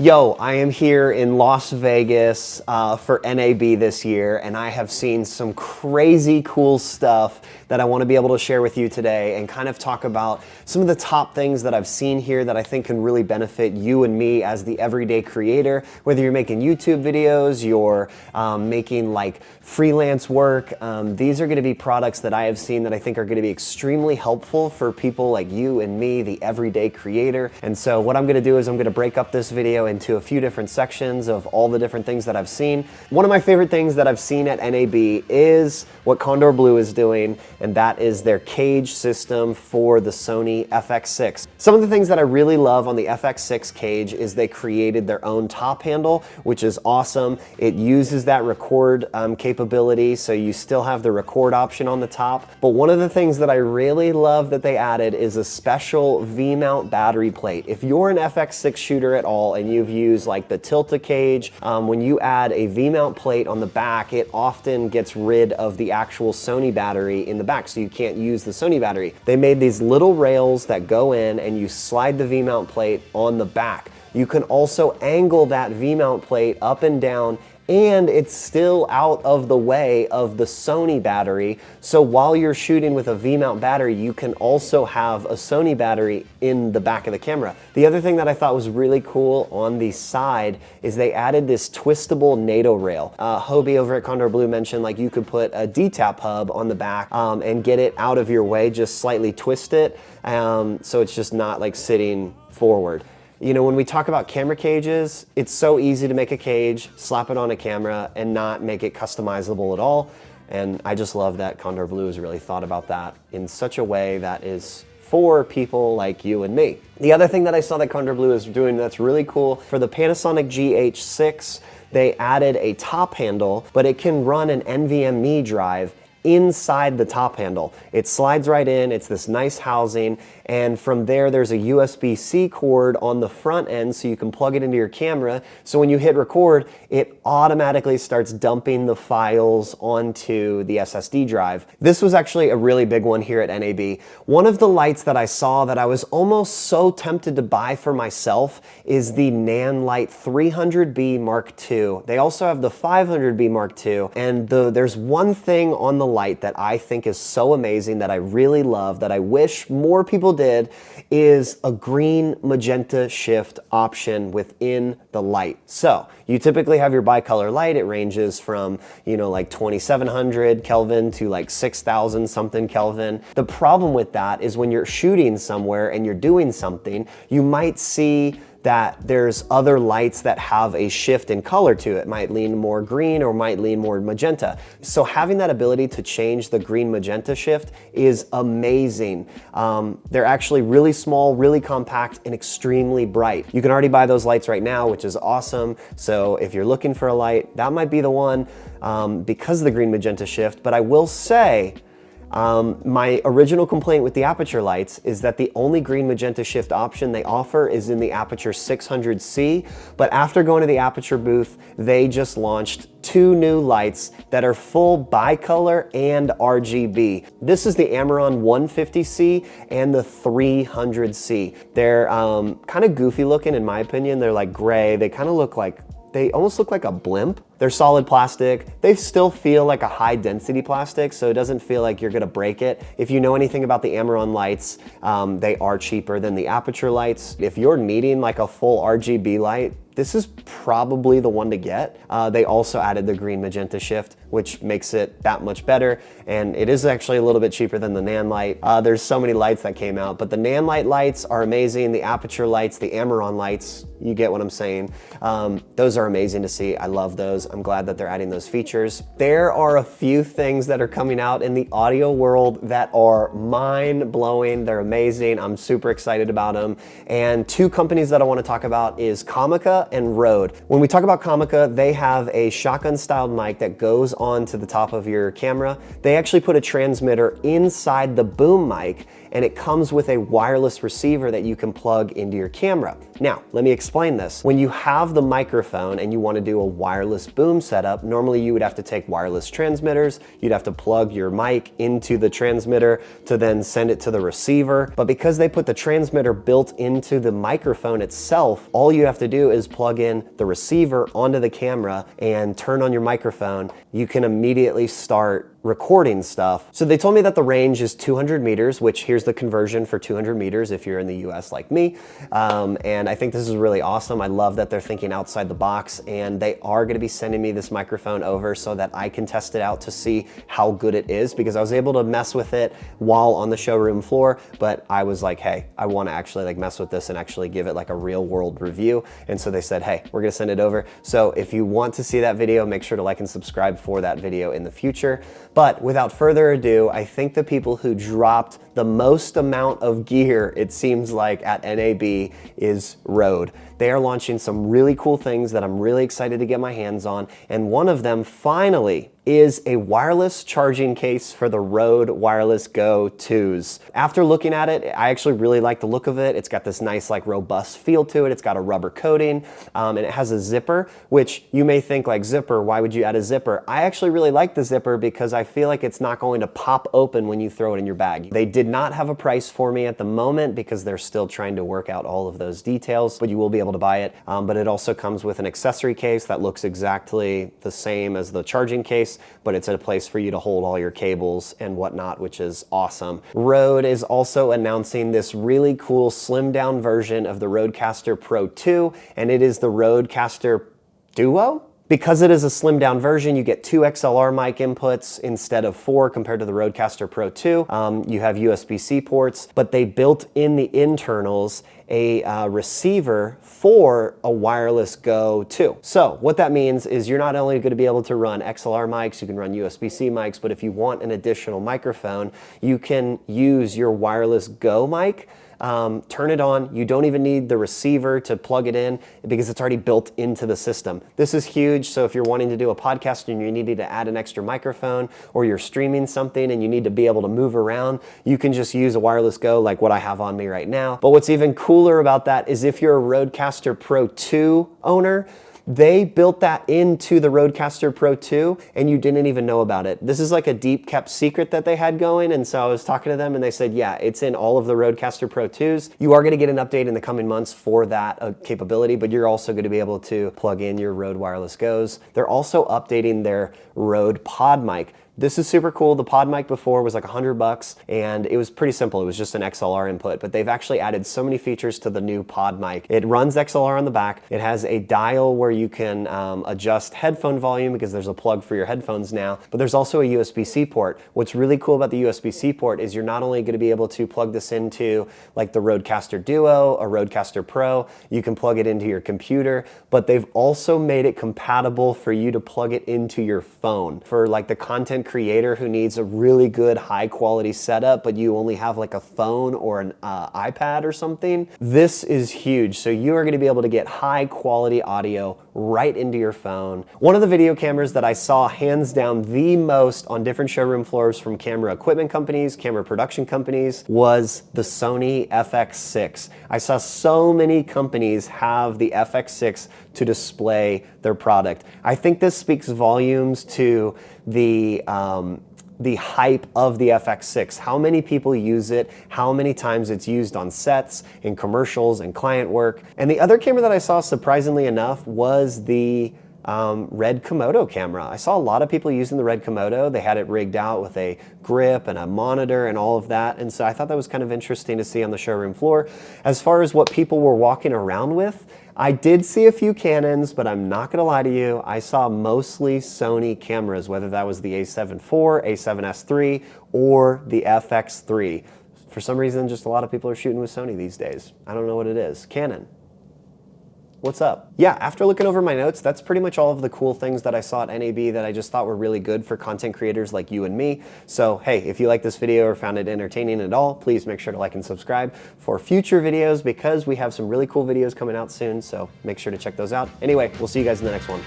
Yo, I am here in Las Vegas for NAB this year, and I have seen some crazy cool stuff that I want to be able to share with you today and kind of talk about some of the top things that I've seen here that I think can really benefit you and me as the everyday creator. Whether you're making YouTube videos, you're making like freelance work, these are going to be products that I have seen that I think are going to be extremely helpful for people like you and me, the everyday creator. And so what I'm going to do is I'm going to break up this video into a few different sections of all the different things that I've seen. One of my favorite things that I've seen at NAB is what Condor Blue is doing, and that is their cage system for the Sony FX6. Some of the things that I really love on the FX6 cage is they created their own top handle, which is awesome. It uses that record capability, so you still have the record option on the top. But one of the things that I really love that they added is a special V-mount battery plate. If you're an FX6 shooter at all and you've used like the Tilt-A-Cage, when you add a V-mount plate on the back, it often gets rid of the actual Sony battery in the back, so you can't use the Sony battery. They made these little rails that go in and you slide the V-mount plate on the back. You can also angle that V-mount plate up and down, and it's still out of the way of the Sony battery. So while you're shooting with a V-mount battery, you can also have a Sony battery in the back of the camera. The other thing that I thought was really cool on the side is they added this twistable NATO rail. Hobie over at Condor Blue mentioned like you could put a DTAP hub on the back and get it out of your way, just slightly twist it, so it's just not like sitting forward. You know, when we talk about camera cages, it's so easy to make a cage, slap it on a camera, and not make it customizable at all. And I just love that Condor Blue has really thought about that in such a way that is for people like you and me. The other thing that I saw that Condor Blue is doing that's really cool, for the Panasonic GH6, they added a top handle, but it can run an NVMe drive inside the top handle. It slides right in, it's this nice housing, and from there there's a USB-C cord on the front end so you can plug it into your camera, so when you hit record, it automatically starts dumping the files onto the SSD drive. This was actually a really big one here at NAB. One of the lights that I saw that I was almost so tempted to buy for myself is the Nanlite 300B Mark II. They also have the 500B Mark II, and there's one thing on the light that I think is so amazing that I really love, that I wish more people did, is a green magenta shift option within the light. So you typically have your bicolor light. It ranges from, you know, like 2700 Kelvin to like 6000 something Kelvin. The problem with that is when you're shooting somewhere and you're doing something, you might see that there's other lights that have a shift in color to it. Might lean more green or might lean more magenta. So having that ability to change the green magenta shift is amazing. They're actually really small, really compact, and extremely bright. You can already buy those lights right now, which is awesome. So if you're looking for a light, that might be the one because of the green magenta shift. But I will say, my original complaint with the aperture lights is that the only green magenta shift option they offer is in the Aperture 600C, but after going to the Aperture booth, they just launched two new lights that are full bicolor and RGB. This is the Amaron 150C and the 300C. They're kind of goofy looking in my opinion. They're like gray. They kind of look like, they almost look like a blimp. They're solid plastic. They still feel like a high density plastic, so it doesn't feel like you're gonna break it. If you know anything about the Amaron lights, they are cheaper than the Aperture lights. If you're needing like a full RGB light, this is probably the one to get. They also added the green magenta shift, which makes it that much better. And it is actually a little bit cheaper than the Nanlite. There's so many lights that came out, but the Nanlite lights are amazing. The Aperture lights, the Amaron lights, you get what I'm saying. Those are amazing to see. I love those. I'm glad that they're adding those features. There are a few things that are coming out in the audio world that are mind-blowing. They're amazing. I'm super excited about them. And two companies that I want to talk about is Comica and Rode. When we talk about Comica, they have a shotgun-styled mic that goes onto the top of your camera. They actually put a transmitter inside the boom mic, and it comes with a wireless receiver that you can plug into your camera. Now, let me explain this. When you have the microphone and you want to do a wireless boom setup, normally you would have to take wireless transmitters, you'd have to plug your mic into the transmitter to then send it to the receiver. But because they put the transmitter built into the microphone itself, all you have to do is plug in the receiver onto the camera and turn on your microphone. You can immediately start recording stuff. So they told me that the range is 200 meters, which here's the conversion for 200 meters if you're in the US like me. And I think this is really awesome. I love that they're thinking outside the box, and they are gonna be sending me this microphone over so that I can test it out to see how good it is, because I was able to mess with it while on the showroom floor, but I was like, hey, I wanna actually like mess with this and actually give it like a real world review. And so they said, hey, we're gonna send it over. So if you want to see that video, make sure to like and subscribe for that video in the future. But without further ado, I think the people who dropped the most amount of gear, it seems like, at NAB is Rode. They are launching some really cool things that I'm really excited to get my hands on, and one of them finally is a wireless charging case for the Rode Wireless Go 2s. After looking at it, I actually really like the look of it. It's got this nice like robust feel to it. It's got a rubber coating, and it has a zipper, which you may think like, zipper, why would you add a zipper? I actually really like the zipper because I feel like it's not going to pop open when you throw it in your bag. They did not have a price for me at the moment because they're still trying to work out all of those details, but you will be able to buy it. But it also comes with an accessory case that looks exactly the same as the charging case, but it's a place for you to hold all your cables and whatnot, which is awesome. Rode is also announcing this really cool slimmed down version of the Rodecaster Pro 2, and it is the Rodecaster Duo? Because it is a slimmed down version, you get 2 XLR mic inputs instead of 4 compared to the Rodecaster Pro 2. You have USB-C ports, but they built in the internals a receiver for a wireless Go 2. So what that means is you're not only going to be able to run XLR mics, you can run USB-C mics, but if you want an additional microphone, you can use your wireless Go mic. Turn it on. You don't even need the receiver to plug it in because it's already built into the system. This is huge. So if you're wanting to do a podcast and you needed to add an extra microphone, or you're streaming something and you need to be able to move around, you can just use a wireless Go like what I have on me right now. But what's even cooler about that is if you're a Rodecaster Pro 2 owner, they built that into the Rodecaster Pro 2 and you didn't even know about it. This is like a deep kept secret that they had going, and so I was talking to them and they said, yeah, it's in all of the Rodecaster Pro 2s. You are going to get an update in the coming months for that capability, but you're also going to be able to plug in your Rode Wireless Go's. They're also updating their Rode Pod mic. This is super cool. The pod mic before was like $100 and it was pretty simple. It was just an XLR input, but they've actually added so many features to the new pod mic. It runs XLR on the back. It has a dial where you can adjust headphone volume because there's a plug for your headphones now, but there's also a USB-C port. What's really cool about the USB-C port is you're not only going to be able to plug this into like the Rodecaster Duo, a Rodecaster Pro, you can plug it into your computer, but they've also made it compatible for you to plug it into your phone. For like the content creator who needs a really good high quality setup, but you only have like a phone or an iPad or something, this is huge. So you are going to be able to get high quality audio right into your phone. One of the video cameras that I saw hands down the most on different showroom floors from camera equipment companies, camera production companies, was the Sony FX6. I saw so many companies have the FX6 to display their product. I think this speaks volumes to the hype of the FX6, how many people use it, how many times it's used on sets, in commercials, and client work. And the other camera that I saw, surprisingly enough, was the Red Komodo camera. I saw a lot of people using the Red Komodo. They had it rigged out with a grip and a monitor and all of that. And so I thought that was kind of interesting to see on the showroom floor. As far as what people were walking around with, I did see a few Canons, but I'm not gonna lie to you, I saw mostly Sony cameras, whether that was the A7 IV, A7S III, or the FX3. For some reason, just a lot of people are shooting with Sony these days. I don't know what it is. Canon. What's up? Yeah, after looking over my notes, that's pretty much all of the cool things that I saw at NAB that I just thought were really good for content creators like you and me. So hey, if you like this video or found it entertaining at all, please make sure to like and subscribe for future videos because we have some really cool videos coming out soon, so make sure to check those out. Anyway, we'll see you guys in the next one.